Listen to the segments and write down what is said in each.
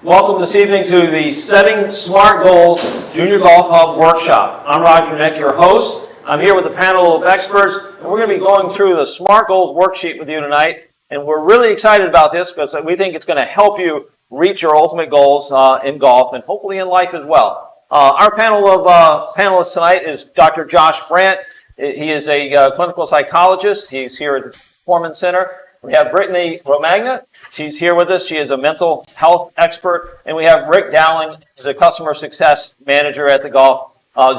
Welcome this evening to the Setting SMART Goals Junior Golf Hub Workshop. I'm Roger Nick, your host. I'm here with a panel of experts, and we're going to be going through the SMART Goals worksheet with you tonight. And we're really excited about this because we think it's going to help you reach your ultimate goals in golf and hopefully in life as well. Our panel of panelists tonight is Dr. Josh Brandt. He is a clinical psychologist. He's here at the Performance Center. We have Brittany Romagna. She's here with us. She is a mental health expert. And we have Rick Dowling, who's a customer success manager at the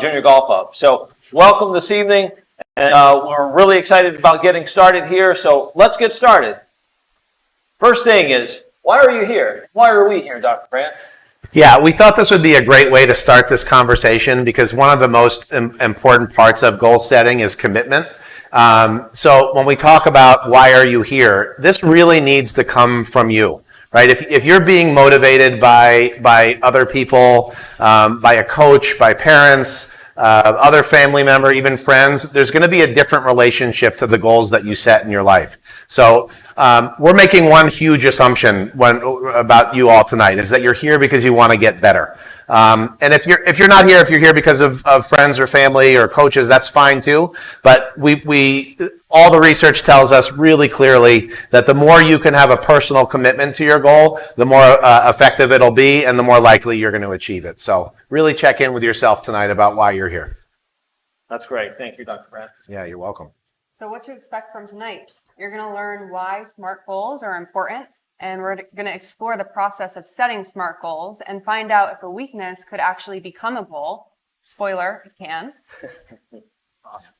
Junior Golf Hub. So welcome this evening. And we're really excited about getting started here. So let's get started. First thing is, why are you here? Why are we here, Dr. Brandt? Yeah, we thought this would be a great way to start this conversation because one of the most important parts of goal setting is commitment. So when we talk about why are you here, this really needs to come from you, right? If you're being motivated by other people, by a coach, by parents, other family member, even friends, there's going to be a different relationship to the goals that you set in your life. So we're making one huge assumption about you all tonight is that you're here because you want to get better. And if you're not here, if you're here because of friends or family or coaches, that's fine too. But all the research tells us really clearly that the more you can have a personal commitment to your goal, the more effective it'll be and the more likely you're going to achieve it. So really check in with yourself tonight about why you're here. That's great. Thank you, Dr. Brandt. Yeah, you're welcome. So what to expect from tonight? You're going to learn why SMART goals are important, and we're going to explore the process of setting SMART goals and find out if a weakness could actually become a goal. Spoiler, it can. Awesome.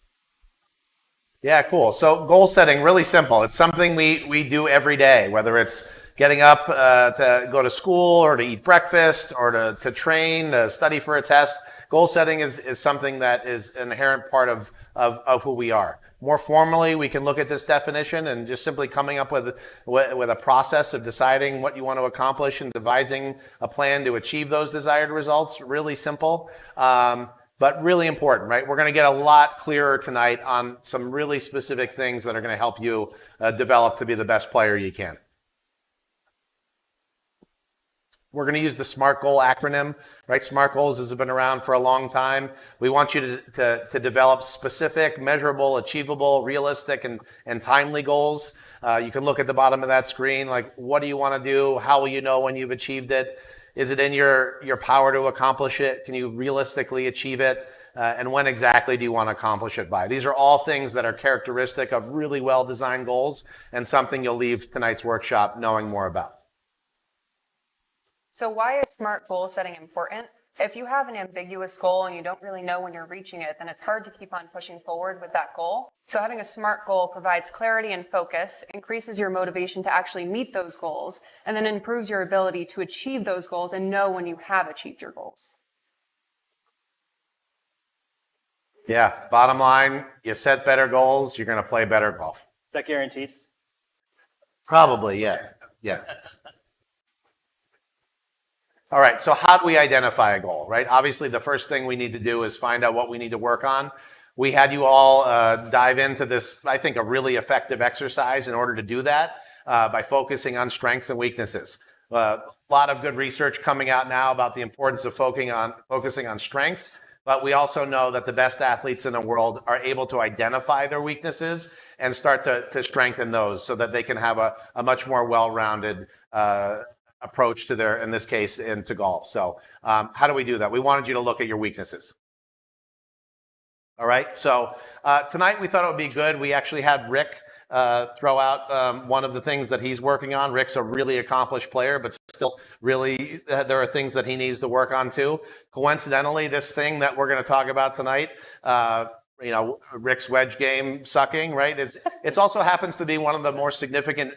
Yeah, cool. So goal setting, really simple. It's something we do every day, whether it's getting up to go to school or to eat breakfast or to train, to study for a test. Goal setting is something that is an inherent part of who we are. More formally, we can look at this definition and just simply coming up with a process of deciding what you want to accomplish and devising a plan to achieve those desired results. Really simple, but really important, right? We're going to get a lot clearer tonight on some really specific things that are going to help you develop to be the best player you can. We're going to use the SMART goal acronym, right? SMART goals has been around for a long time. We want you to develop specific, measurable, achievable, realistic, and timely goals. You can look at the bottom of that screen, like what do you want to do? How will you know when you've achieved it? Is it in your power to accomplish it? Can you realistically achieve it? And when exactly do you want to accomplish it by? These are all things that are characteristic of really well-designed goals and something you'll leave tonight's workshop knowing more about. So why is SMART goal setting important? If you have an ambiguous goal and you don't really know when you're reaching it, then it's hard to keep on pushing forward with that goal. So having a SMART goal provides clarity and focus, increases your motivation to actually meet those goals, and then improves your ability to achieve those goals and know when you have achieved your goals. Yeah, bottom line, you set better goals, you're going to play better golf. Is that guaranteed? Probably, yeah. Yeah. All right, so how do we identify a goal, right? Obviously, the first thing we need to do is find out what we need to work on. We had you all dive into this, I think, a really effective exercise in order to do that by focusing on strengths and weaknesses. A lot of good research coming out now about the importance of focusing on strengths, but we also know that the best athletes in the world are able to identify their weaknesses and start to strengthen those so that they can have a much more well-rounded approach to their, in this case, into golf. So how do we do that? We wanted you to look at your weaknesses. All right, so tonight we thought it would be good. We actually had Rick throw out one of the things that he's working on. Rick's a really accomplished player, but still really there are things that he needs to work on too. Coincidentally, this thing that we're going to talk about tonight, Rick's wedge game sucking, right? It's also happens to be one of the more significant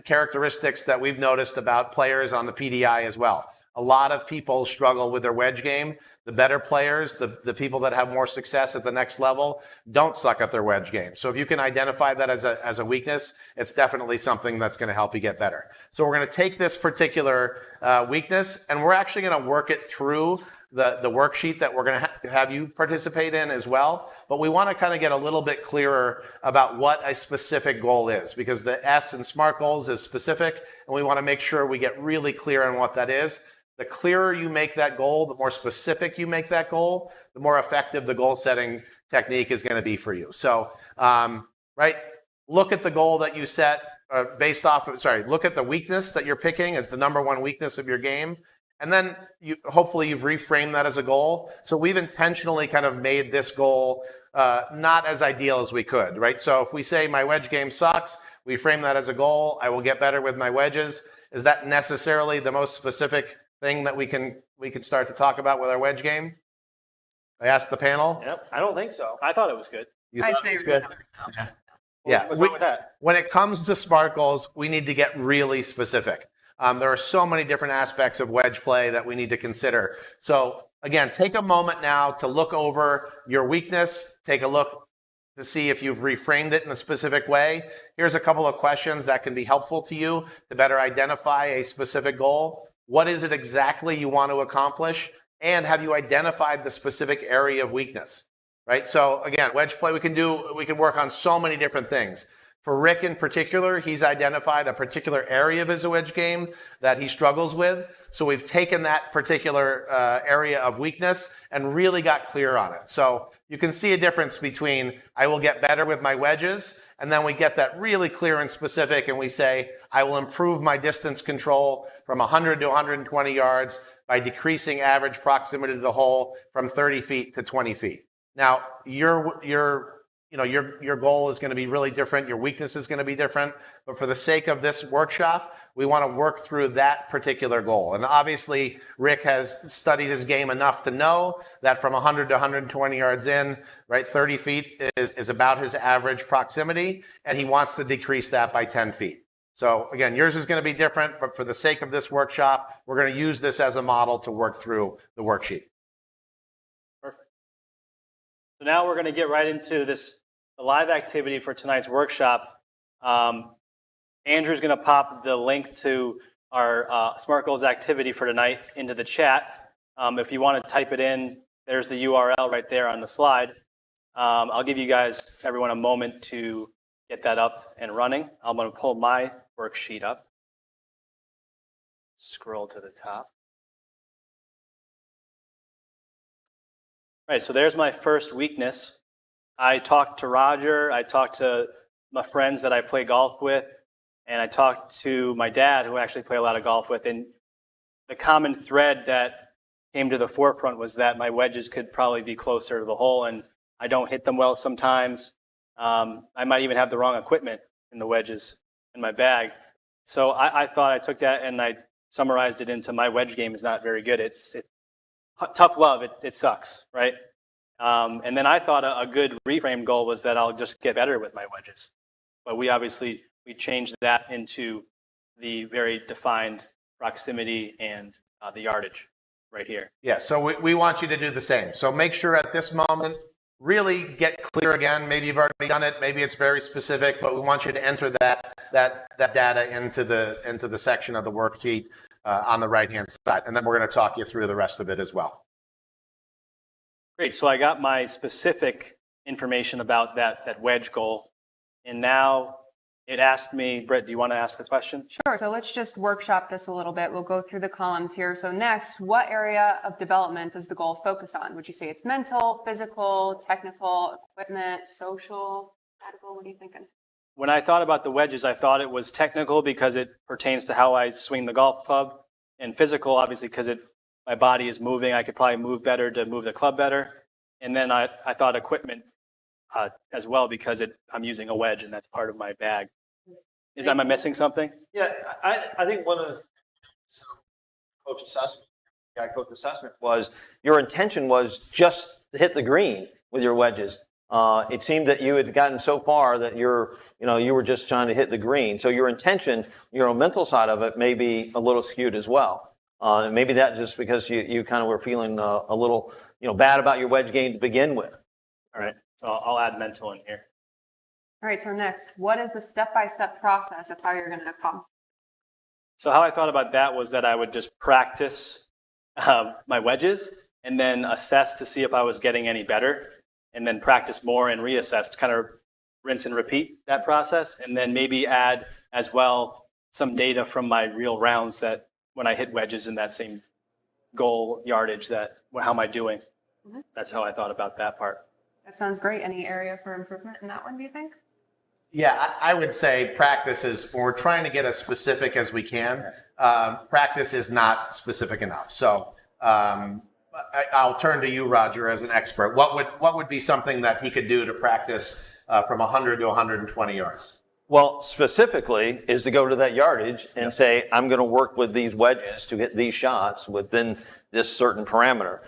characteristics that we've noticed about players on the PDI as well. A lot of people struggle with their wedge game. The better players, the people that have more success at the next level, don't suck at their wedge game. So if you can identify that as a weakness, it's definitely something that's going to help you get better. So we're going to take this particular weakness and we're actually going to work it through the worksheet that we're going to have you participate in as well. But we want to kind of get a little bit clearer about what a specific goal is, because the S in SMART goals is specific, and we want to make sure we get really clear on what that is. The clearer you make that goal, the more specific you make that goal, the more effective the goal setting technique is going to be for you. So, right, look at the goal that you set based off of, look at the weakness that you're picking as the number one weakness of your game. And then hopefully you've reframed that as a goal. So we've intentionally kind of made this goal not as ideal as we could, right? So if we say my wedge game sucks, we frame that as a goal. I will get better with my wedges. Is that necessarily the most specific thing that we can start to talk about with our wedge game? I asked the panel. Yep, I don't think so. I thought it was good. You I'd thought say it was good? Yeah. What's wrong with that? When it comes to SMART goals, we need to get really specific. There are so many different aspects of wedge play that we need to consider. So again, take a moment now to look over your weakness. Take a look to see if you've reframed it in a specific way. Here's a couple of questions that can be helpful to you to better identify a specific goal. What is it exactly you want to accomplish? And have you identified the specific area of weakness? Right? So again, wedge play, we can work on so many different things. For Rick in particular, he's identified a particular area of his wedge game that he struggles with. So we've taken that particular area of weakness and really got clear on it. So you can see a difference between I will get better with my wedges, and then we get that really clear and specific, and we say I will improve my distance control from 100 to 120 yards by decreasing average proximity to the hole from 30 feet to 20 feet. Now, your goal is going to be really different. Your weakness is going to be different. But for the sake of this workshop, we want to work through that particular goal. And obviously, Rick has studied his game enough to know that from 100 to 120 yards in, right, 30 feet is about his average proximity, and he wants to decrease that by 10 feet. So again, yours is going to be different, but for the sake of this workshop, we're going to use this as a model to work through the worksheet. Perfect. So now we're going to get right into the live activity for tonight's workshop. Andrew's going to pop the link to our SMART Goals activity for tonight into the chat. If you want to type it in, there's the URL right there on the slide. I'll give you guys, everyone, a moment to get that up and running. I'm going to pull my worksheet up. Scroll to the top. All right, so there's my first weakness. I talked to Roger, I talked to my friends that I play golf with, and I talked to my dad, who I actually play a lot of golf with, and the common thread that came to the forefront was that my wedges could probably be closer to the hole, and I don't hit them well sometimes. I might even have the wrong equipment in the wedges in my bag. So I thought I took that and I summarized it into my wedge game is not very good. It's tough love, it sucks, right? And then I thought a good reframe goal was that I'll just get better with my wedges. But we changed that into the very defined proximity and the yardage right here. Yeah, so we want you to do the same. So make sure at this moment, really get clear again. Maybe you've already done it, maybe it's very specific, but we want you to enter that data into the section of the worksheet on the right-hand side. And then we're going to talk you through the rest of it as well. Great, so I got my specific information about that wedge goal. And now it asked me, Britt, do you want to ask the question? Sure, so let's just workshop this a little bit. We'll go through the columns here. So next, what area of development does the goal focus on? Would you say it's mental, physical, technical, equipment, social, medical? What are you thinking? When I thought about the wedges, I thought it was technical because it pertains to how I swing the golf club, and physical, obviously, because my body is moving. I could probably move better to move the club better. And then I thought equipment as well because I'm using a wedge, and that's part of my bag. Am I missing something? Yeah, I think one of the coach assessment was your intention was just to hit the green with your wedges. It seemed that you had gotten so far that you were just trying to hit the green. So your intention, your mental side of it, may be a little skewed as well. And maybe that just because you kind of were feeling a little bad about your wedge game to begin with. All right, so I'll add mental in here. All right, so next, what is the step-by-step process of how you're going to come? So how I thought about that was that I would just practice my wedges, and then assess to see if I was getting any better, and then practice more and reassess, kind of rinse and repeat that process, and then maybe add as well some data from my real rounds that when I hit wedges in that same goal yardage, that how am I doing? That's how I thought about that part. That sounds great. Any area for improvement in that one, do you think? Yeah, I would say practice is, when we're trying to get as specific as we can, practice is not specific enough. So I'll turn to you, Roger, as an expert. What would be something that he could do to practice from 100 to 120 yards? Well, specifically is to go to that yardage and say, I'm going to work with these wedges to hit these shots within this certain parameter.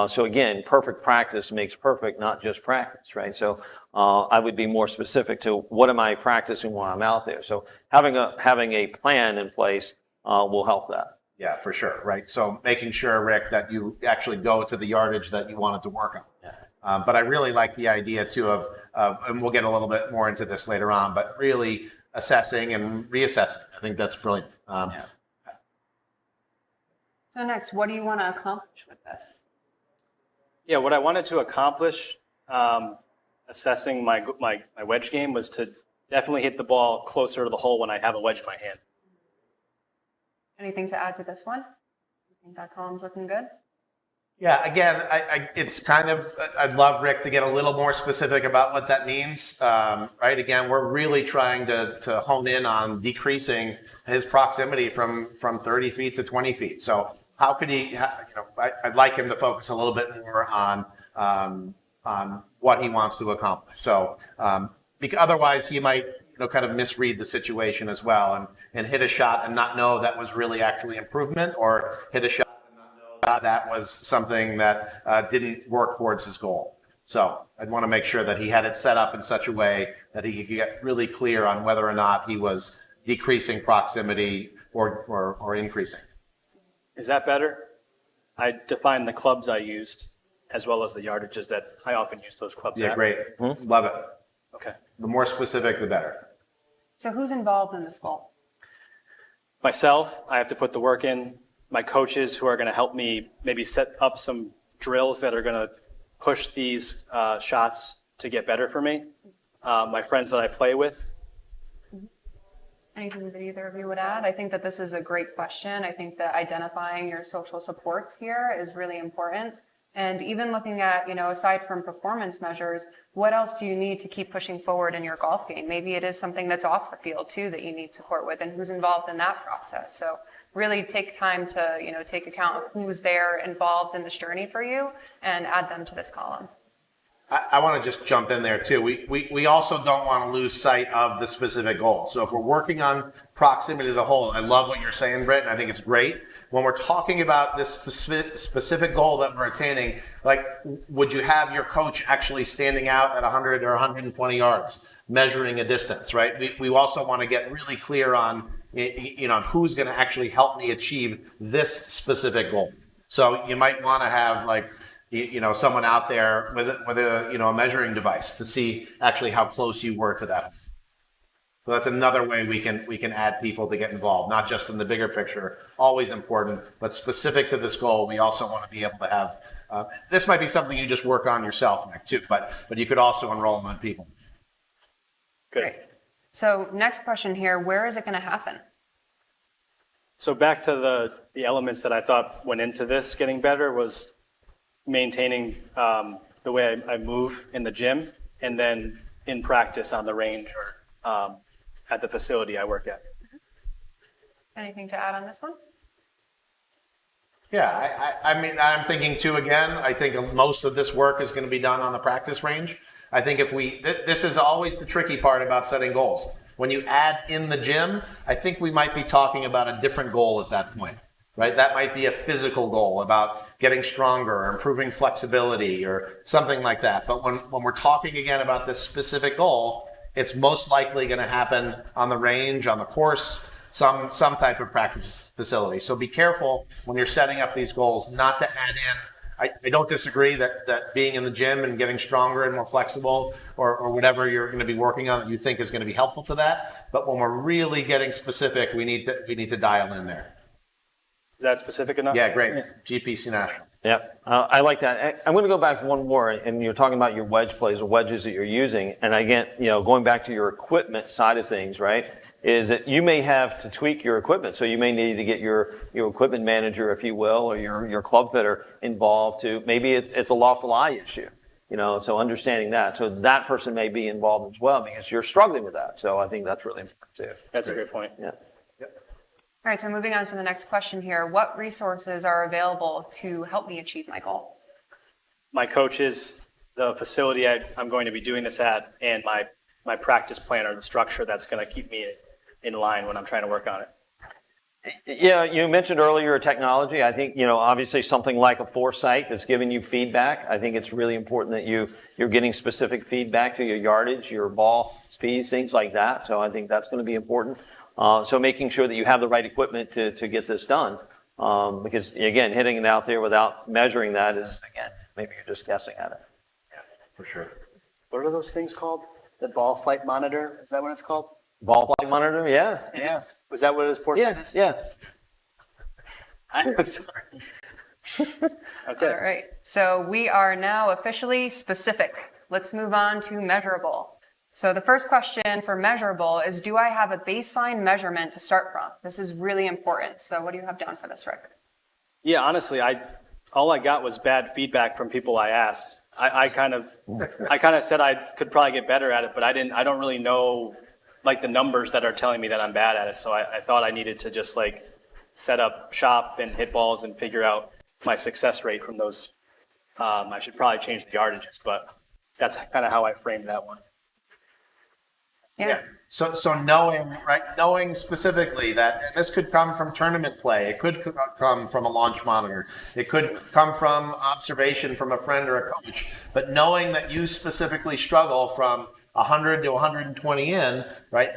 So again, perfect practice makes perfect, not just practice, right? So I would be more specific to what am I practicing while I'm out there. So having a plan in place will help that. Yeah, for sure, right? So making sure, Rick, that you actually go to the yardage that you wanted to work on. Yeah. But I really like the idea too of, and we'll get a little bit more into this later on, but really assessing and reassessing. I think that's brilliant. So next, what do you want to accomplish with this? Yeah, what I wanted to accomplish, assessing my wedge game, was to definitely hit the ball closer to the hole when I have a wedge in my hand. Anything to add to this one? You think that column's looking good? Yeah, again, it's kind of, I'd love Rick to get a little more specific about what that means, right? Again, we're really trying to hone in on decreasing his proximity from 30 feet to 20 feet. So how could he, I'd like him to focus a little bit more on what he wants to accomplish. So because otherwise he might, kind of misread the situation as well and hit a shot and not know that was really actually improvement, or hit a shot and not know that was something that didn't work towards his goal. So I'd want to make sure that he had it set up in such a way that he could get really clear on whether or not he was decreasing proximity or increasing. Is that better? I defined the clubs I used as well as the yardages that I often use those clubs Yeah, at. great. Love it. Okay. The more specific, the better. So who's involved in this goal? Myself, I have to put the work in. My coaches, who are going to help me maybe set up some drills that are going to push these shots to get better for me. My friends that I play with. Anything that either of you would add? I think that this is a great question. I think that identifying your social supports here is really important. And even looking at, aside from performance measures, what else do you need to keep pushing forward in your golf game? Maybe it is something that's off the field too that you need support with, and who's involved in that process. So really take time to, take account of who's there involved in this journey for you and add them to this column. I want to just jump in there too. We also don't want to lose sight of the specific goal. So if we're working on proximity to the hole, I love what you're saying, Brett, and I think it's great. When we're talking about this specific goal that we're attaining, like, would you have your coach actually standing out at 100 or 120 yards, measuring a distance, right? We also want to get really clear on, who's going to actually help me achieve this specific goal. So you might want to have someone out there with a measuring device to see actually how close you were to that. So that's another way we can add people to get involved, not just in the bigger picture, always important, but specific to this goal. We also want to be able to have, this might be something you just work on yourself, Nick, too, but you could also enroll on people. Good. Great. So next question here, where is it going to happen? So back to the elements that I thought went into this getting better was maintaining the way I move in the gym, and then in practice on the range or at the facility I work at. Anything to add on this one? Yeah, I mean, I'm thinking too, again, I think most of this work is going to be done on the practice range. I think this is always the tricky part about setting goals. When you add in the gym, I think we might be talking about a different goal at that point, right? That might be a physical goal about getting stronger or improving flexibility or something like that. But when we're talking again about this specific goal, it's most likely going to happen on the range, on the course, some type of practice facility. So be careful when you're setting up these goals not to add in. I don't disagree that being in the gym and getting stronger and more flexible or whatever you're going to be working on that you think is going to be helpful to that. But when we're really getting specific, we need to dial in there. Is that specific enough? Yeah, great. GPC National. Yeah, I like that. I'm going to go back one more, and you're talking about your wedge plays or wedges that you're using. And again, going back to your equipment side of things, right, is that you may have to tweak your equipment. So you may need to get your equipment manager, if you will, or your club fitter involved to, maybe it's a lawful eye issue, so understanding that. So that person may be involved as well because you're struggling with that. So I think that's really important too. That's a great point. Yeah. All right, so moving on to the next question here. What resources are available to help me achieve my goal? My coaches, the facility I'm going to be doing this at, and my practice plan or the structure that's going to keep me in line when I'm trying to work on it. Yeah, you mentioned earlier technology. I think, obviously something like a foresight that's giving you feedback. I think it's really important that you're getting specific feedback to your yardage, your ball speeds, things like that. So I think that's going to be important. So making sure that you have the right equipment to get this done. Because again, hitting it out there without measuring that is, again, maybe you're just guessing at it. Yeah, for sure. What are those things called? The ball flight monitor? Is that what it's called? Ball flight monitor? Yeah. Yeah. Was that what it was for? Yeah. I'm sorry. Okay. All right, so we are now officially specific. Let's move on to measurable. So the first question for measurable is, do I have a baseline measurement to start from? This is really important. So what do you have down for this, Rick? Yeah, honestly, all I got was bad feedback from people I asked. I kind of said I could probably get better at it, but I don't really know like the numbers that are telling me that I'm bad at it. So I thought I needed to just like set up shop and hit balls and figure out my success rate from those. I should probably change the yardages, but that's kind of how I framed that one. Yeah. So knowing specifically that, and this could come from tournament play, it could come from a launch monitor, it could come from observation from a friend or a coach, but knowing that you specifically struggle from 100 to 120 in, right?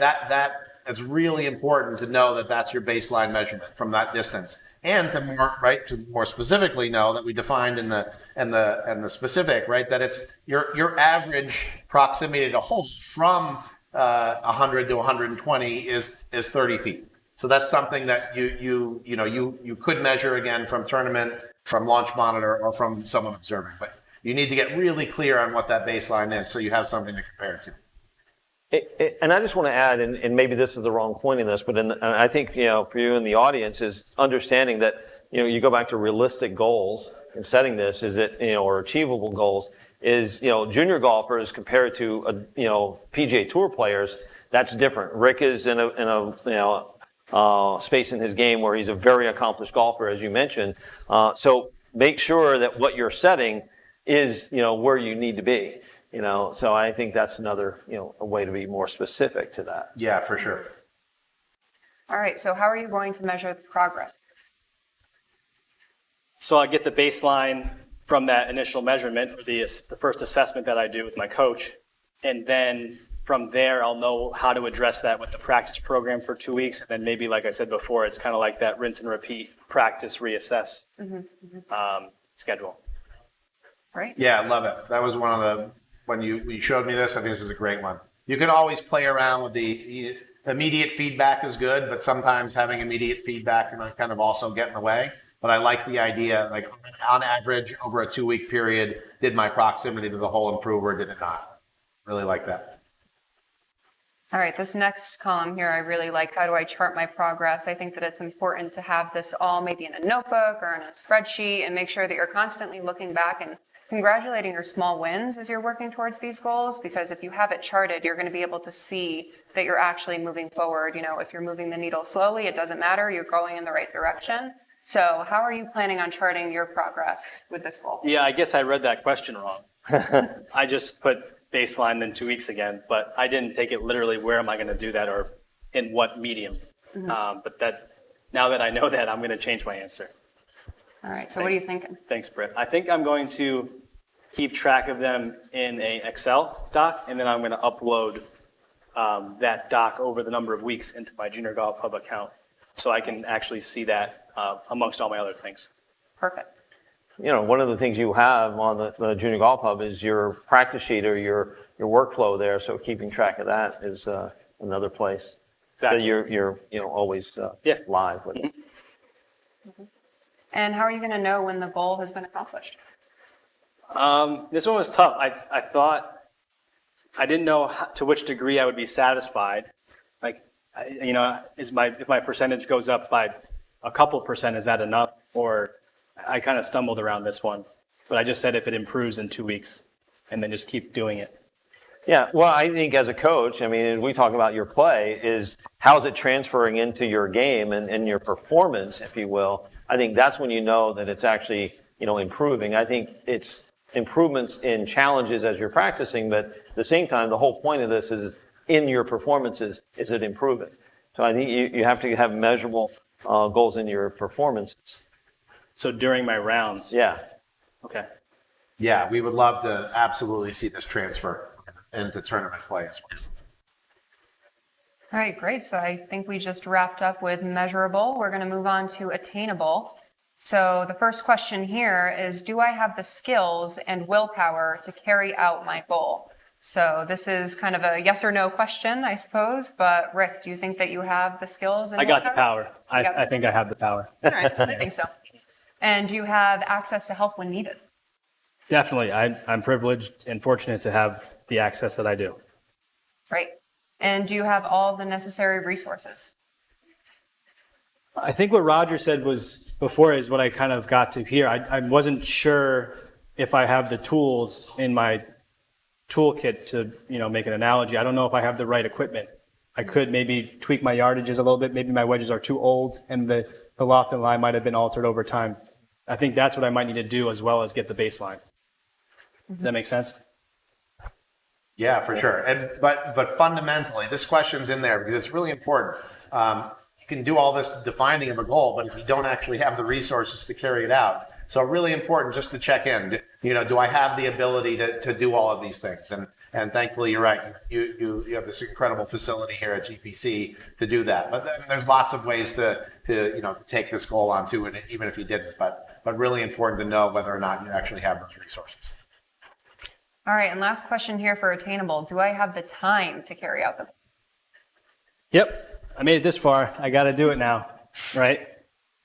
It's really important to know that that's your baseline measurement from that distance, and to more specifically know that we defined in the specific, right? That it's your average proximity to hole from 100 to 120 is 30 feet. So that's something that you could measure again from tournament, from launch monitor, or from someone observing. But you need to get really clear on what that baseline is so you have something to compare it to. And I just want to add, and maybe this is the wrong point in this, but I think, for you in the audience is understanding that, you go back to realistic goals and setting this, is it, or achievable goals, is, junior golfers compared to, PGA Tour players, that's different. Rick is in a space in his game where he's a very accomplished golfer, as you mentioned. So make sure that what you're setting is, where you need to be. So I think that's another, a way to be more specific to that. Yeah, for sure. All right, so how are you going to measure the progress? So I get the baseline from that initial measurement, or the first assessment that I do with my coach. And then from there, I'll know how to address that with the practice program for 2 weeks. And then maybe, like I said before, it's kind of like that rinse and repeat, practice, reassess schedule. Right? Yeah, I love it. That was one of the, when you showed me this, I think this is a great one. You can always play around with the immediate feedback is good, but sometimes having immediate feedback can kind of also get in the way. But I like the idea, like on average, over a 2-week period, did my proximity to the hole improve or did it not? Really like that. All right, this next column here, I really like. How do I chart my progress? I think that it's important to have this all maybe in a notebook or in a spreadsheet and make sure that you're constantly looking back and congratulating your small wins as you're working towards these goals, because if you have it charted, you're going to be able to see that you're actually moving forward. If you're moving the needle slowly, it doesn't matter. You're going in the right direction. So how are you planning on charting your progress with this goal? Yeah, I guess I read that question wrong. I just put baseline then 2 weeks again, but I didn't take it literally. Where am I going to do that, or in what medium? But now that I know that, I'm going to change my answer. All right, so what are you thinking? Thanks, Britt. I think I'm going to keep track of them in a Excel doc, and then I'm going to upload that doc over the number of weeks into my Junior Golf Hub account, so I can actually see that amongst all my other things. Perfect. One of the things you have on the Junior Golf Hub is your practice sheet or your workflow there. So keeping track of that is another place Exactly. that you're always live with it. And how are you going to know when the goal has been accomplished? This one was tough. I thought I didn't know to which degree I would be satisfied. Like, if my percentage goes up by a couple percent, is that enough? Or I kind of stumbled around this one, but I just said if it improves in 2 weeks, and then just keep doing it. Yeah, well, I think as a coach, I mean, we talk about your play, is how's it transferring into your game and your performance, if you will. I think that's when you know that it's actually, improving. I think it's improvements in challenges as you're practicing, but at the same time, the whole point of this is in your performances, is it improving? So I think you have to have measurable goals in your performances. So during my rounds. Yeah. Okay. Yeah, we would love to absolutely see this transfer into tournament play as well. All right, great. So I think we just wrapped up with measurable. We're going to move on to attainable. So the first question here is, do I have the skills and willpower to carry out my goal? So this is kind of a yes or no question, I suppose. But Rick, do you think that you have the skills and I got the willpower? power. I think I have the power. All right, I think so. And do you have access to help when needed? Definitely. I'm privileged and fortunate to have the access that I do. Right. And do you have all the necessary resources? I think what Roger said was before is what I kind of got to here. I wasn't sure if I have the tools in my toolkit to, make an analogy. I don't know if I have the right equipment. I could maybe tweak my yardages a little bit. Maybe my wedges are too old and the loft and lie might have been altered over time. I think that's what I might need to do as well as get the baseline. Does that make sense? Yeah, for sure. But fundamentally, this question's in there because it's really important. You can do all this defining of a goal, but if you don't actually have the resources to carry it out, so really important just to check in. Do I have the ability to do all of these things? And thankfully, you're right. You have this incredible facility here at GPC to do that. But then there's lots of ways to take this goal onto it, even if you didn't. But really important to know whether or not you actually have those resources. All right, and last question here for attainable. Do I have the time to carry out the goal? Yep. I made it this far. I got to do it now, right?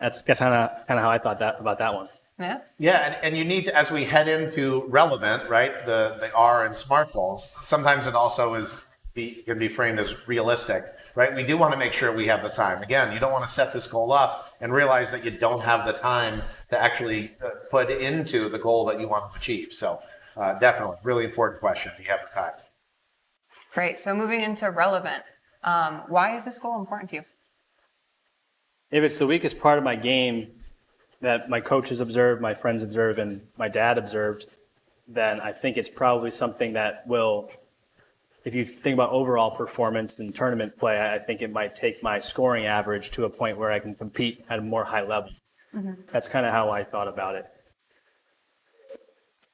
That's kind of how I thought about that one. Yeah. Yeah, and you need to, as we head into relevant, right, the R and SMART goals, sometimes it also can be framed as realistic, right? We do want to make sure we have the time. Again, you don't want to set this goal up and realize that you don't have the time to actually put into the goal that you want to achieve. So definitely, really important question. Do you have the time? Great. So moving into relevant, why is this goal important to you? If it's the weakest part of my game that my coaches observed, my friends observed, and my dad observed, then I think it's probably something that will, if you think about overall performance in tournament play, I think it might take my scoring average to a point where I can compete at a more high level. Mm-hmm. That's kind of how I thought about it.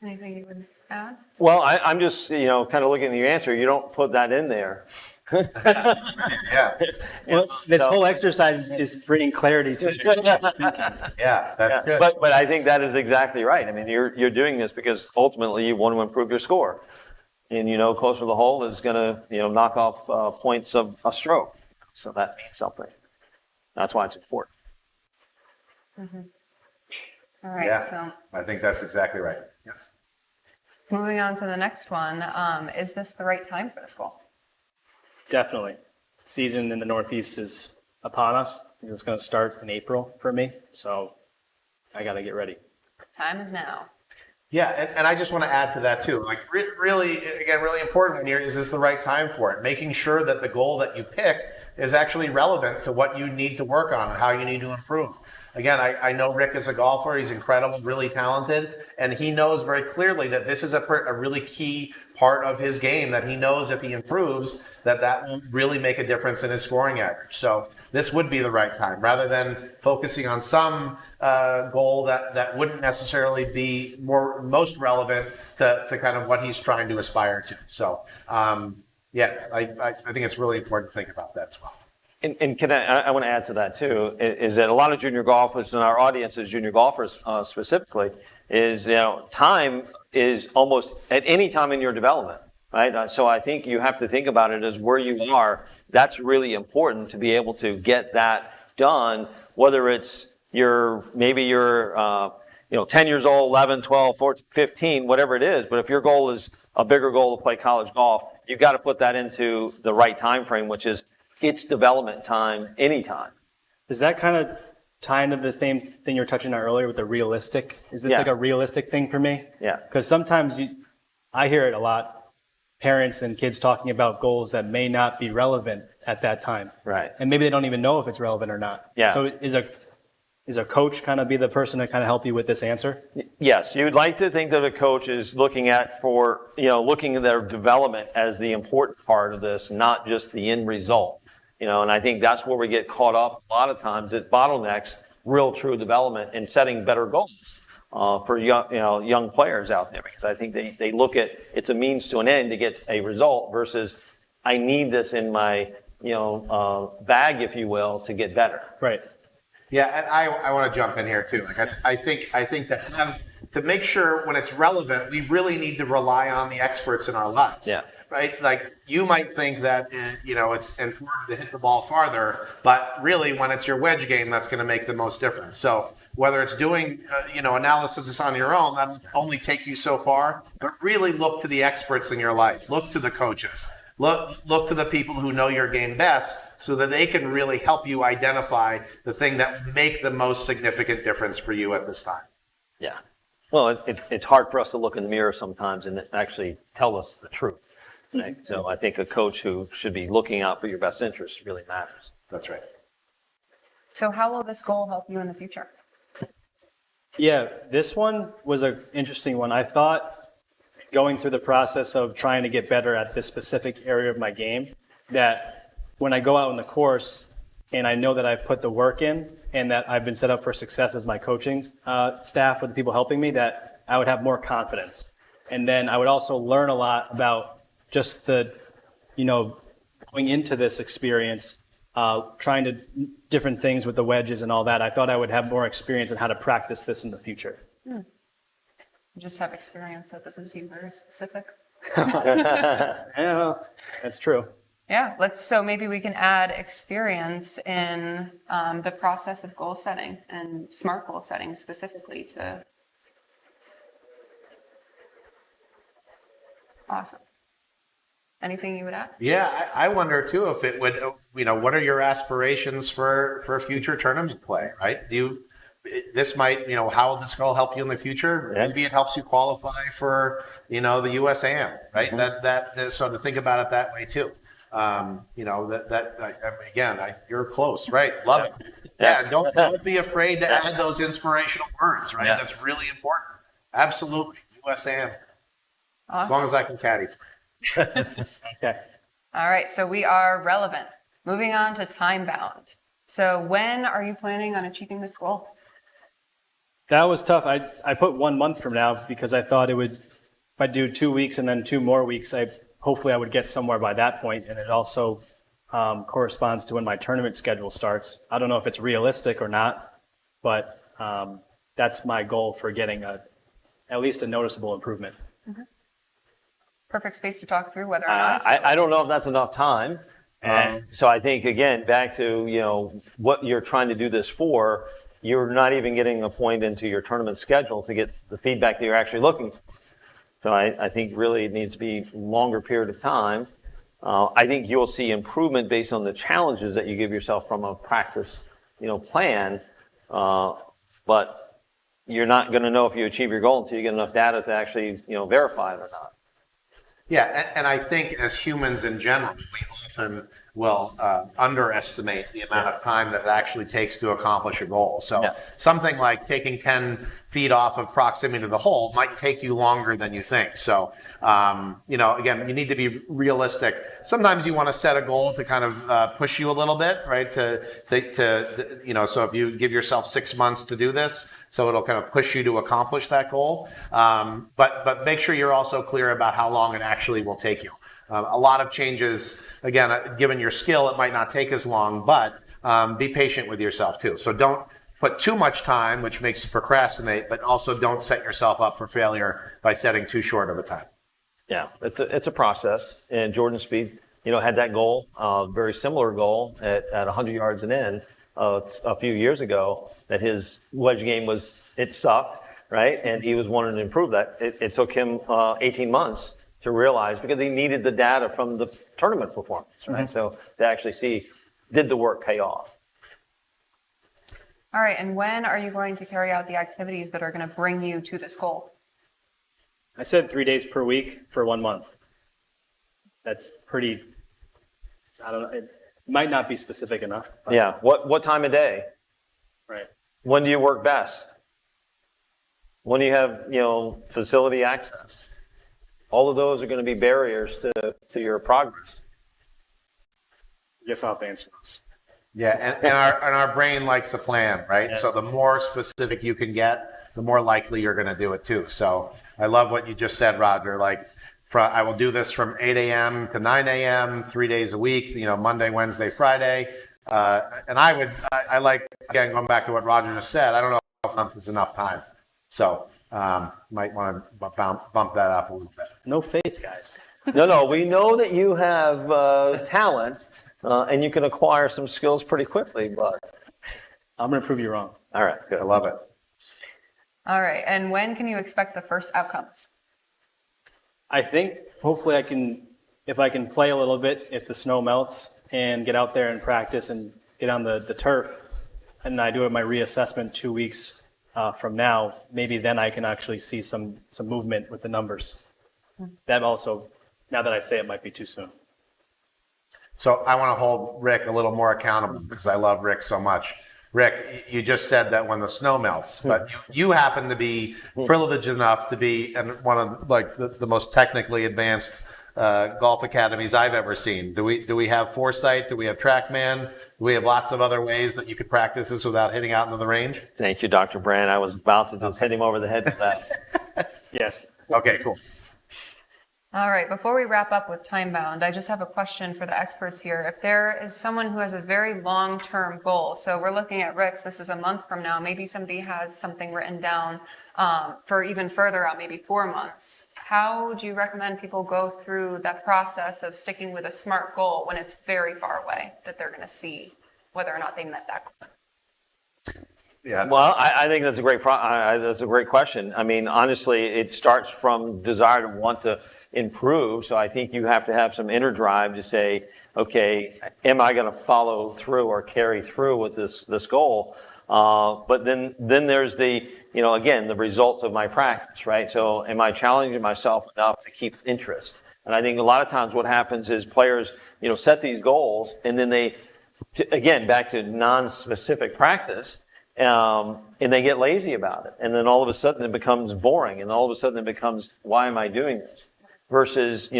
Anything you would add? Well, I'm just, kind of looking at your answer. You don't put that in there. Yeah. Well, this whole exercise is bringing clarity to Yeah, that's good. But I think that is exactly right. I mean, you're doing this because ultimately you want to improve your score. And, closer to the hole is going to, knock off points of a stroke. So that means something. That's why it's important. Mm-hmm. All right. Yeah, So I think that's exactly right. Yes. moving on to the next one, is this the right time for this goal? Definitely. Season in the Northeast is upon us. It's going to start in April for me, so I got to get ready. Time is now. Yeah, and I just want to add to that too. Like really, again, really important here, is this the right time for it? Making sure that the goal that you pick is actually relevant to what you need to work on and how you need to improve. Again, I know Rick is a golfer. He's incredible, really talented, and he knows very clearly that this is a really key part of his game that he knows if he improves, that will really make a difference in his scoring average. So this would be the right time, rather than focusing on some goal that wouldn't necessarily be most relevant to kind of what he's trying to aspire to. So yeah, I think it's really important to think about that as well. And can I want to add to that too, is that a lot of junior golfers, and our audience is junior golfers specifically, is, time is almost at any time in your development, right? So I think you have to think about it as where you are. That's really important to be able to get that done, whether it's maybe you're 10 years old, 11, 12, 14, 15, whatever it is. But if your goal is a bigger goal to play college golf, you've got to put that into the right time frame, which is its development time anytime. Does that kind of tie into the same thing you were touching on earlier with the realistic? Is this Yeah. like a realistic thing for me? Yeah. Because sometimes I hear it a lot, parents and kids talking about goals that may not be relevant at that time. Right. And maybe they don't even know if it's relevant or not. Yeah. So is a coach kind of be the person to kind of help you with this answer? Yes, you'd like to think that a coach is looking at their development as the important part of this, not just the end result. And I think that's where we get caught up a lot of times. It bottlenecks real true development and setting better goals for young players out there, because I think they look at it's a means to an end to get a result versus I need this in my bag, if you will, to get better. Right. Yeah, and I want to jump in here too. Like I think that to make sure when it's relevant, we really need to rely on the experts in our lives. Yeah. Right? Like you might think that it's important to hit the ball farther, but really when it's your wedge game, that's going to make the most difference. So whether it's doing analysis on your own, that'll only take you so far, but really look to the experts in your life. Look to the coaches. Look to the people who know your game best so that they can really help you identify the thing that would make the most significant difference for you at this time. Yeah. Well, it's hard for us to look in the mirror sometimes and actually tell us the truth. Right? So I think a coach who should be looking out for your best interests really matters. That's right. So how will this goal help you in the future? Yeah, this one was an interesting one. I thought going through the process of trying to get better at this specific area of my game, that when I go out on the course and I know that I've put the work in and that I've been set up for success with my coaching staff, with the people helping me, that I would have more confidence. And then I would also learn a lot about just the, going into this experience, trying to different things with the wedges and all that. I thought I would have more experience in how to practice this in the future. You just have experience that doesn't seem very specific. Yeah, that's true. Yeah, so maybe we can add experience in the process of goal setting and SMART goal setting specifically to. Awesome. Anything you would add? Yeah, I wonder too if it would, what are your aspirations for future tournament play, right? This might, how will this goal help you in the future? Yeah. Maybe it helps you qualify for, the U.S.A.M., right? Mm-hmm. So to think about it that way too. You're close, right? Love it. Yeah, don't be afraid to add those inspirational words, right? Yeah. That's really important. Absolutely, U.S.A.M. Awesome. As long as I can caddy. Okay. All right, so we are relevant. Moving on to time bound. So when are you planning on achieving this goal? That was tough. I put 1 month from now because I thought if I do 2 weeks and then 2 more weeks, hopefully I would get somewhere by that point. And it also corresponds to when my tournament schedule starts. I don't know if it's realistic or not, but that's my goal for getting at least a noticeable improvement. Mm-hmm. Perfect space to talk through whether or not. I don't know if that's enough time. So I think, again, back to, what you're trying to do this for, you're not even getting a point into your tournament schedule to get the feedback that you're actually looking for. So I think really it needs to be a longer period of time. I think you'll see improvement based on the challenges that you give yourself from a practice, plan. But you're not going to know if you achieve your goal until you get enough data to actually, verify it or not. Yeah, and I think as humans in general, we often will underestimate the amount of time that it actually takes to accomplish a goal. So something like taking 10 feet off of proximity to the hole might take you longer than you think. So, again, you need to be realistic. Sometimes you want to set a goal to kind of push you a little bit, right? So if you give yourself 6 months to do this, so it'll kind of push you to accomplish that goal. But make sure you're also clear about how long it actually will take you. A lot of changes, again, given your skill, it might not take as long, but be patient with yourself too. So don't put too much time, which makes you procrastinate, but also don't set yourself up for failure by setting too short of a time. Yeah, it's a process. And Jordan Spieth, had that goal, very similar goal at 100 yards and in. a few years ago that his wedge game it sucked, right? And he was wanting to improve that. It took him 18 months to realize, because he needed the data from the tournament performance, right? So to actually see, did the work pay off? All right, and when are you going to carry out the activities that are going to bring you to this goal? I said 3 days per week for 1 month. That's pretty, I don't know, it might not be specific enough. But, Yeah, what time of day? right. When do you work best? When do you have, facility access? All of those are going to be barriers to your progress. I guess I'll have to answer those. Yeah, and our brain likes a plan, right? Yeah. So the more specific you can get, the more likely you're going to do it too. So I love what you just said, Roger. Like, I will do this from 8 a.m. to 9 a.m., 3 days a week, Monday, Wednesday, Friday. And I like, again, going back to what Roger just said, I don't know if a month is enough time. So might want to bump that up a little bit. No faith, guys. No, we know that you have talent, and you can acquire some skills pretty quickly, but. I'm going to prove you wrong. All right, good. I love it. All right, and when can you expect the first outcomes? I think hopefully if I can play a little bit, if the snow melts, and get out there and practice and get on the turf, and I do my reassessment 2 weeks from now, maybe then I can actually see some movement with the numbers. That also, now that I say it, might be too soon. So I want to hold Rick a little more accountable because I love Rick so much. Rick, you just said that when the snow melts, but you happen to be privileged enough to be in one of the most technically advanced golf academies I've ever seen. Do we have Foresight? Do we have TrackMan? Do we have lots of other ways that you could practice this without hitting out into the range? Thank you, Dr. Brand. I was about to just hit him over the head with that. Yes. Okay, cool. All right, before we wrap up with time bound, I just have a question for the experts here. If there is someone who has a very long-term goal, so we're looking at Rick's, this is a month from now, maybe somebody has something written down for even further out, maybe 4 months. How would you recommend people go through that process of sticking with a SMART goal when it's very far away, that they're going to see whether or not they met that goal? Yeah. Well, I think that's a great question. I mean, honestly, it starts from desire to want to improve. So I think you have to have some inner drive to say, okay, am I going to follow through or carry through with this goal? But then there's the, again, the results of my practice, right? So am I challenging myself enough to keep interest? And I think a lot of times what happens is players, set these goals and then again, back to non-specific practice, and they get lazy about it. And then all of a sudden it becomes boring. And all of a sudden it becomes, why am I doing this? Versus,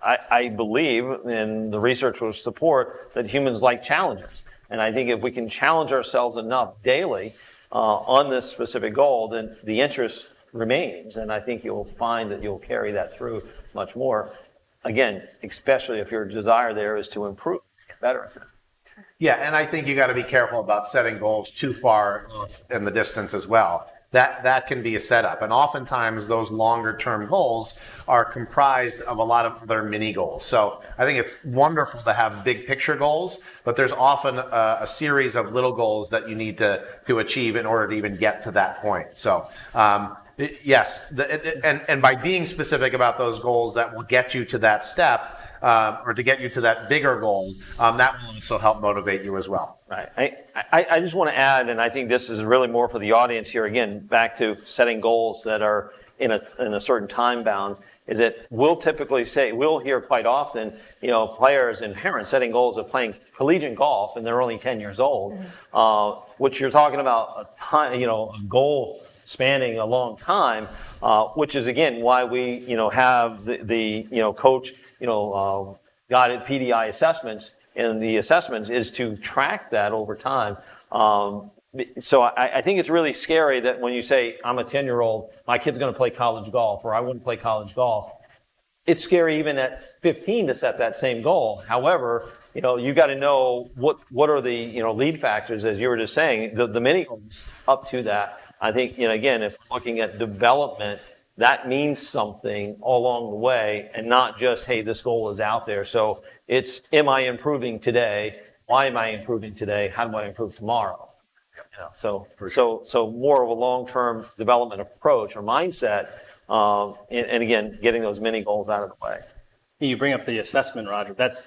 I believe, and the research will support, that humans like challenges. And I think if we can challenge ourselves enough daily on this specific goal, then the interest remains. And I think you'll find that you'll carry that through much more. Again, especially if your desire there is to improve, get better at it. Yeah, and I think you got to be careful about setting goals too far in the distance as well. That can be a setup. And oftentimes those longer term goals are comprised of a lot of other mini goals. So I think it's wonderful to have big picture goals, but there's often a series of little goals that you need to achieve in order to even get to that point. So yes, and by being specific about those goals that will get you to that step, or to get you to that bigger goal, that will also help motivate you as well. Right. I just want to add, and I think this is really more for the audience here, again, back to setting goals that are in a certain time bound, is that we'll typically say, we'll hear quite often, players and parents setting goals of playing collegiate golf and they're only 10 years old, which you're talking about a time, a goal spanning a long time, which is again why we have the coach guided PDI assessments, and the assessments is to track that over time. So I think it's really scary that when you say I'm a 10-year-old, my kid's going to play college golf, or I wouldn't play college golf. It's scary even at 15 to set that same goal. However, you got to know what are the lead factors, as you were just saying, the mini goals up to that. I think, again, if we're looking at development, that means something all along the way, and not just, hey, this goal is out there. So it's, am I improving today? why am I improving today? How do I improve tomorrow? You know, so more of a long-term development approach or mindset, and again, getting those mini goals out of the way. You bring up the assessment, Roger. That's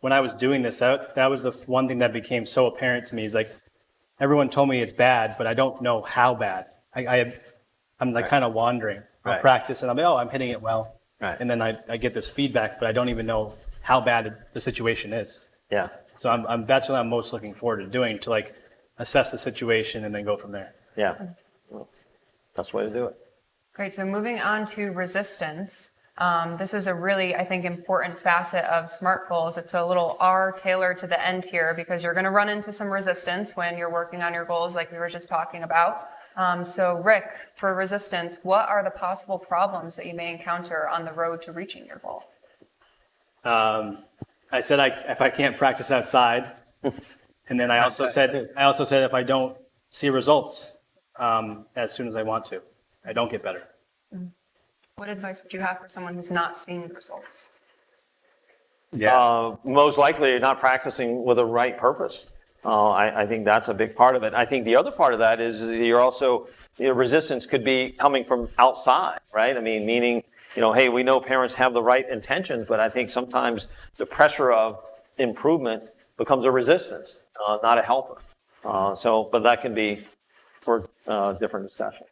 when I was doing this, that was the one thing that became so apparent to me is like, everyone told me it's bad, but I don't know how bad. I'm like kind of wandering. I'll practice and I'm like, oh, I'm hitting it well. Right. And then I get this feedback, but I don't even know how bad the situation is. Yeah. So that's what I'm most looking forward to doing, to like assess the situation and then go from there. Yeah. Well, that's the way to do it. Great. So moving on to resistance. This is a really, I think, important facet of SMART goals. It's a little R tailored to the end here because you're going to run into some resistance when you're working on your goals like we were just talking about. So Rick, for resistance, what are the possible problems that you may encounter on the road to reaching your goal? I said if I can't practice outside, and then I also said if I don't see results as soon as I want to, I don't get better. What advice would you have for someone who's not seeing results? Most likely you're not practicing with the right purpose. I think that's a big part of it. I think the other part of that is you're also, resistance could be coming from outside, right? I mean, meaning, hey, we know parents have the right intentions, but I think sometimes the pressure of improvement becomes a resistance, not a helper. But that can be for different discussion.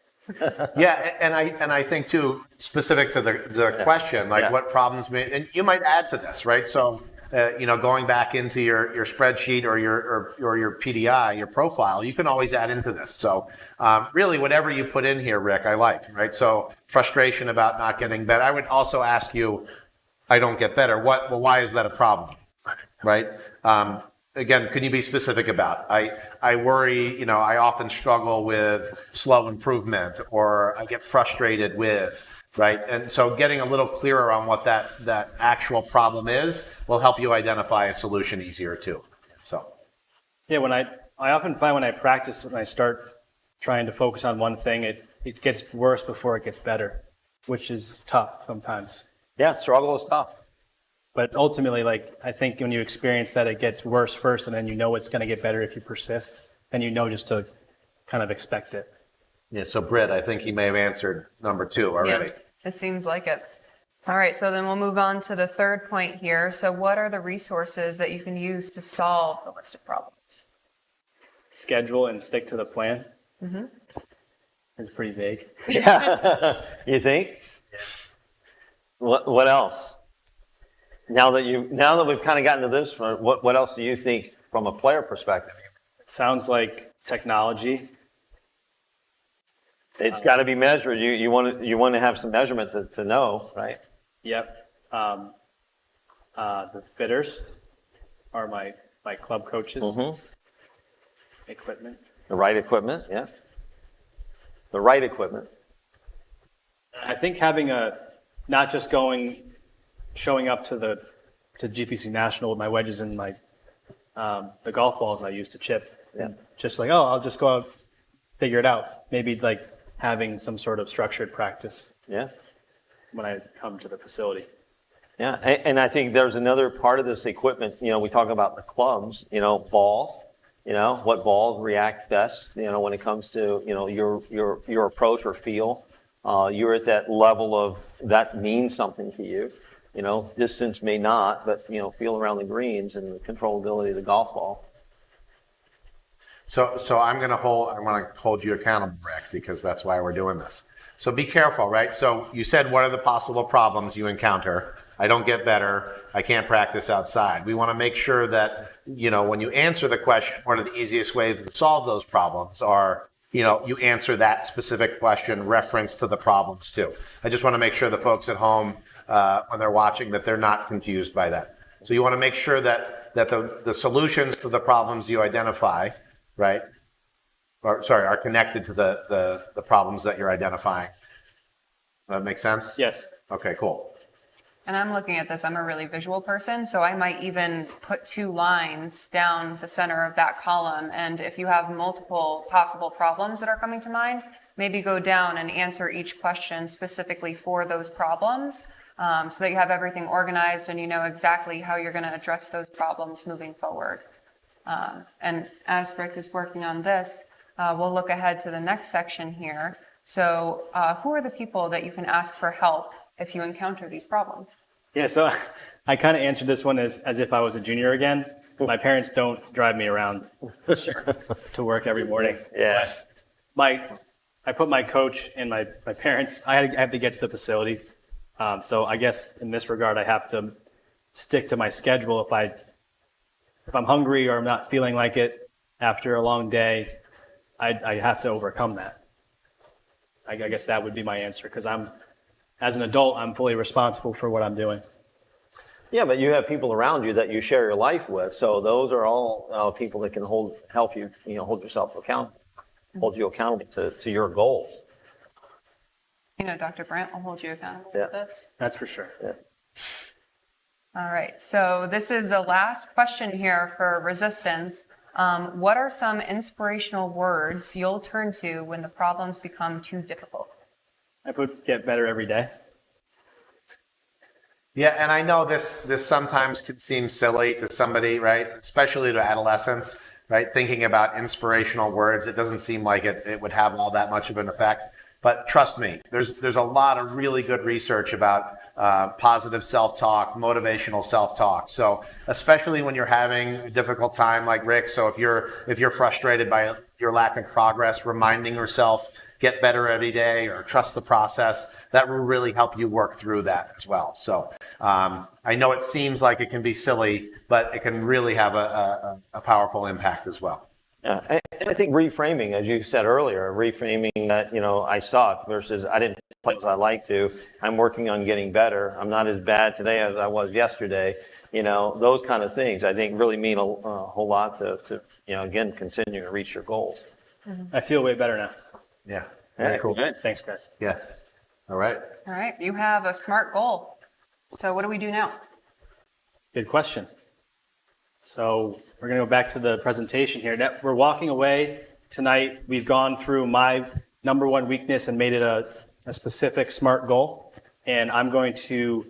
Yeah, and I think too, specific to the question, like what problems and you might add to this, right? So, going back into your spreadsheet or your PDI, your profile, you can always add into this. So, really, whatever you put in here, Rick, I like, right? So, frustration about not getting better. I would also ask you, I don't get better. Why is that a problem, right? Again, can you be specific about? I worry, I often struggle with slow improvement, or I get frustrated with, right? And so getting a little clearer on what that actual problem is will help you identify a solution easier too. So. Yeah, I often find when I practice, when I start trying to focus on one thing, it gets worse before it gets better, which is tough sometimes. Yeah, struggle is tough. But ultimately, I think when you experience that it gets worse first, and then it's going to get better if you persist, then just to kind of expect it. Yeah, so Britt, I think he may have answered number 2 already. Yeah, it seems like it. All right, so then we'll move on to the third point here. So what are the resources that you can use to solve the list of problems? Schedule and stick to the plan. Mm-hmm. It's pretty vague. Yeah, you think? Yeah. What else? Now that we've kind of gotten to this, what else do you think from a player perspective? It sounds like technology. It's got to be measured. You want to have some measurement to know, right? Yep. The fitters are my club coaches. Mm-hmm. Equipment. The right equipment, yeah. The right equipment. I think having not just showing up to GPC National with my wedges and the golf balls I use to chip. Yeah. Just I'll just go out, figure it out. Maybe having some sort of structured practice. Yeah. When I come to the facility. Yeah, and I think there's another part of this equipment. We talk about the clubs. Balls. What balls react best. When it comes to your approach or feel. You're at that level of that means something to you. Distance may not, but feel around the greens and the controllability of the golf ball. So I'm going to hold you accountable, Rick, because that's why we're doing this. So be careful, right? So you said, what are the possible problems you encounter? I don't get better. I can't practice outside. We want to make sure that, when you answer the question, what are the easiest ways to solve those problems are, you answer that specific question, reference to the problems too. I just want to make sure the folks at home, when they're watching, that they're not confused by that. So you want to make sure that the solutions to the problems you identify, right, are connected to the problems that you're identifying. That make sense? Yes. Okay, cool. And I'm looking at this, I'm a really visual person, so I might even put 2 lines down the center of that column. And if you have multiple possible problems that are coming to mind, maybe go down and answer each question specifically for those problems. So that you have everything organized and you know exactly how you're going to address those problems moving forward. And as Rick is working on this, we'll look ahead to the next section here. So who are the people that you can ask for help if you encounter these problems? Yeah, so I kind of answered this one as if I was a junior again. My parents don't drive me around to work every morning. Yeah. I put my coach and my parents, I have to get to the facility. So I guess in this regard, I have to stick to my schedule. If I'm hungry or I'm not feeling like it after a long day, I have to overcome that. I guess that would be my answer, because as an adult, I'm fully responsible for what I'm doing. Yeah, but you have people around you that you share your life with, so those are all people that can help you, hold yourself accountable, hold you accountable to your goals. Dr. Brandt will hold you accountable Yeah. for this. That's for sure. Yeah. All right, so this is the last question here for resistance. What are some inspirational words you'll turn to when the problems become too difficult? I put get better every day. Yeah, and I know this sometimes can seem silly to somebody, right? Especially to adolescents, right? Thinking about inspirational words, it doesn't seem like it would have all that much of an effect. But trust me, there's a lot of really good research about positive self-talk, motivational self-talk. So especially when you're having a difficult time like Rick, so if you're frustrated by your lack of progress, reminding yourself, get better every day, or trust the process, that will really help you work through that as well. So I know it seems like it can be silly, but it can really have a powerful impact as well. Yeah, and I think reframing, as you said earlier, reframing that, I suck versus I didn't play as I like to. I'm working on getting better. I'm not as bad today as I was yesterday. Those kind of things I think really mean a whole lot to again, continue to reach your goals. I feel way better now. Yeah. Very cool. Thanks, guys. Yeah. All right. All right, you have a SMART goal. So what do we do now? Good question. So we're going to go back to the presentation here. We're walking away tonight. We've gone through my number one weakness and made it a specific SMART goal. And I'm going to,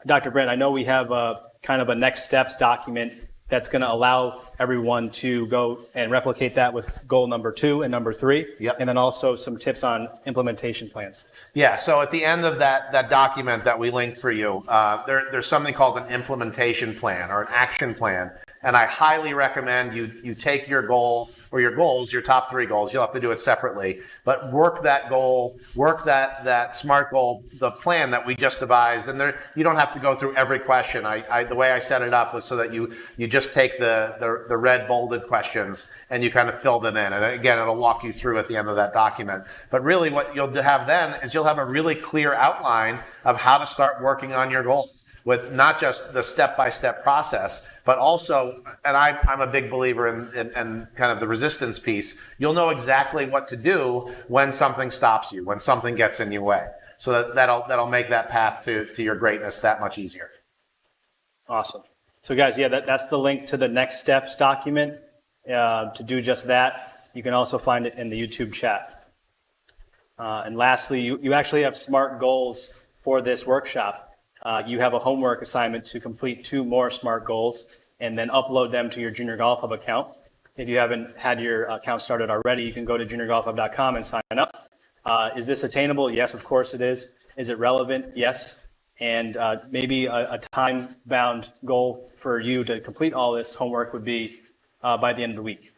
Dr. Brent, I know we have a kind of a next steps document that's going to allow everyone to go and replicate that with goal number 2 and number 3. Yep. And then also some tips on implementation plans. Yeah, so at the end of that document that we linked for you, there's something called an implementation plan or an action plan. And I highly recommend you take your goal or your goals, your top 3 goals. You'll have to do it separately, but work that goal, work that SMART goal, the plan that we just devised. And you don't have to go through every question. The way I set it up was so that you just take the red bolded questions and you kind of fill them in. And again, it'll walk you through at the end of that document. But really what you'll have then is you'll have a really clear outline of how to start working on your goal, with not just the step-by-step process, but also, and I'm a big believer in kind of the resistance piece, you'll know exactly what to do when something stops you, when something gets in your way. So that'll make that path to your greatness that much easier. Awesome. So guys, yeah, that's the link to the next steps document to do just that. You can also find it in the YouTube chat. And lastly, you actually have SMART goals for this workshop. You have a homework assignment to complete 2 more SMART goals and then upload them to your Junior Golf Hub account. If you haven't had your account started already, you can go to juniorgolfhub.com and sign up. Is this attainable? Yes, of course it is. Is it relevant? Yes. And maybe a time-bound goal for you to complete all this homework would be by the end of the week.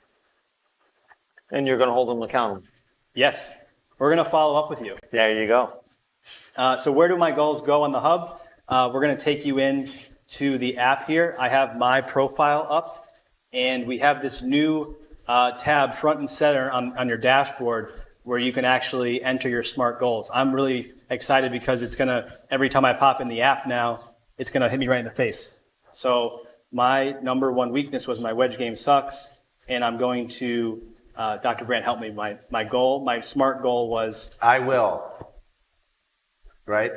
And you're going to hold them accountable. Yes. We're going to follow up with you. There you go. So where do my goals go on the hub? We're going to take you in to the app here. I have my profile up, and we have this new tab front and center on your dashboard where you can actually enter your SMART goals. I'm really excited because it's going to, every time I pop in the app now, it's going to hit me right in the face. So my number one weakness was my wedge game sucks, and I'm going to, Dr. Brandt, help me. My goal, my SMART goal was... I will, right?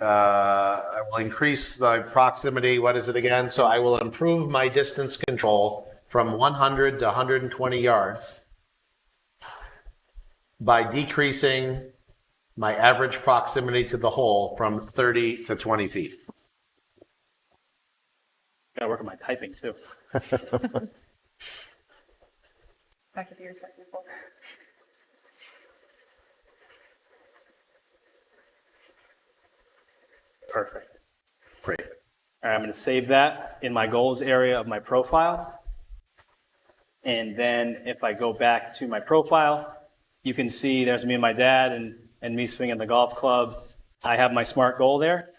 I will increase the proximity, what is it again? So I will improve my distance control from 100 to 120 yards by decreasing my average proximity to the hole from 30 to 20 feet. Gotta work on my typing too. Back to your second goal. Perfect. Great. All right, I'm going to save that in my goals area of my profile. And then if I go back to my profile, you can see there's me and my dad and me swinging the golf club. I have my SMART goal there.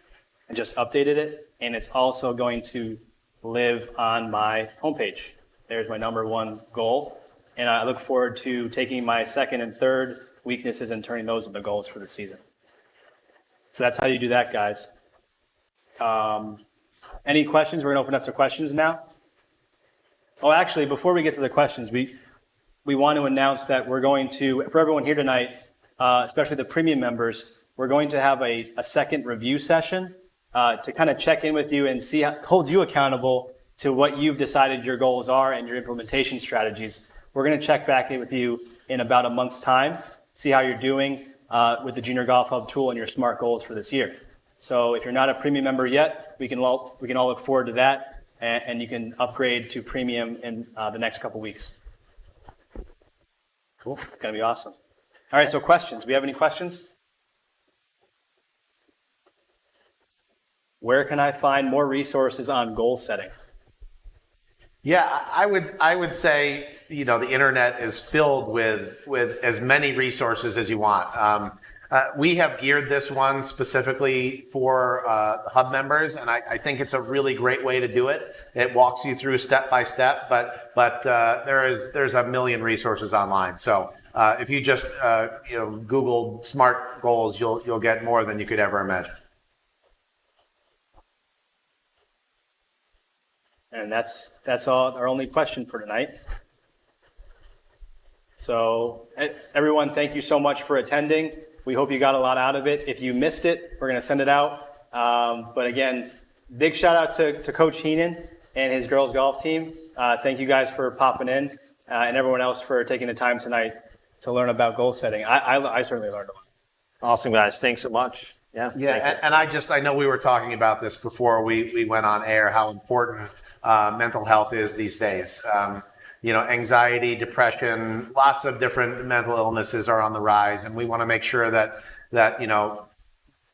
I just updated it, and it's also going to live on my homepage. There's my number one goal. And I look forward to taking my second and third weaknesses and turning those into goals for the season. So that's how you do that, guys. Any questions? We're going to open up to questions now. Oh, actually, before we get to the questions, we want to announce that we're going to, for everyone here tonight, especially the premium members, we're going to have a second review session to kind of check in with you and see, hold you accountable to what you've decided your goals are and your implementation strategies. We're going to check back in with you in about a month's time, see how you're doing with the Junior Golf Hub tool and your SMART goals for this year. So if you're not a premium member yet, we can all look forward to that, and you can upgrade to premium in the next couple weeks. Cool. It's going to be awesome. All right, so questions. Do we have any questions? Where can I find more resources on goal setting? Yeah, I would say, you know, the internet is filled with as many resources as you want. We have geared this one specifically for Hub members, and I think it's a really great way to do it. It walks you through step by step, but there's a million resources online. So if you just Google SMART goals, you'll get more than you could ever imagine. And that's all, our only question for tonight. So everyone, thank you so much for attending. We hope you got a lot out of it. If you missed it, we're going to send it out. But again, big shout out to Coach Heenan and his girls golf team. Thank you guys for popping in and everyone else for taking the time tonight to learn about goal setting. I certainly learned a lot. Awesome, guys. Thanks so much. Yeah. And I know we were talking about this before we went on air, how important mental health is these days. Anxiety, depression, lots of different mental illnesses are on the rise, and we want to make sure that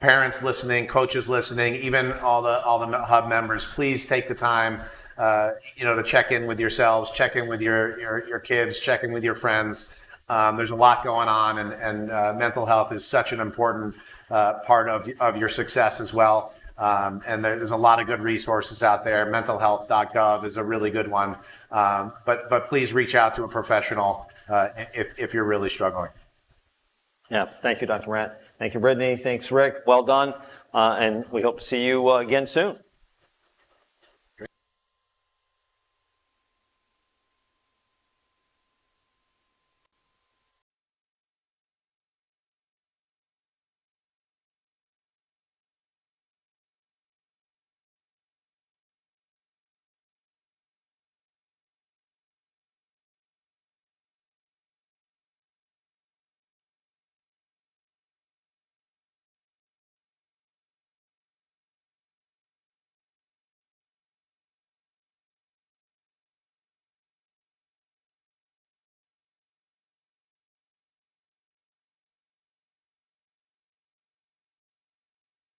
parents listening, coaches listening, even all the Hub members, please take the time to check in with yourselves, check in with your kids, check in with your friends. There's a lot going on, and mental health is such an important part of your success as well. And there's a lot of good resources out there. Mentalhealth.gov is a really good one. But please reach out to a professional if you're really struggling. Yeah. Thank you, Dr. Morant. Thank you, Brittany. Thanks, Rick. Well done. And we hope to see you again soon.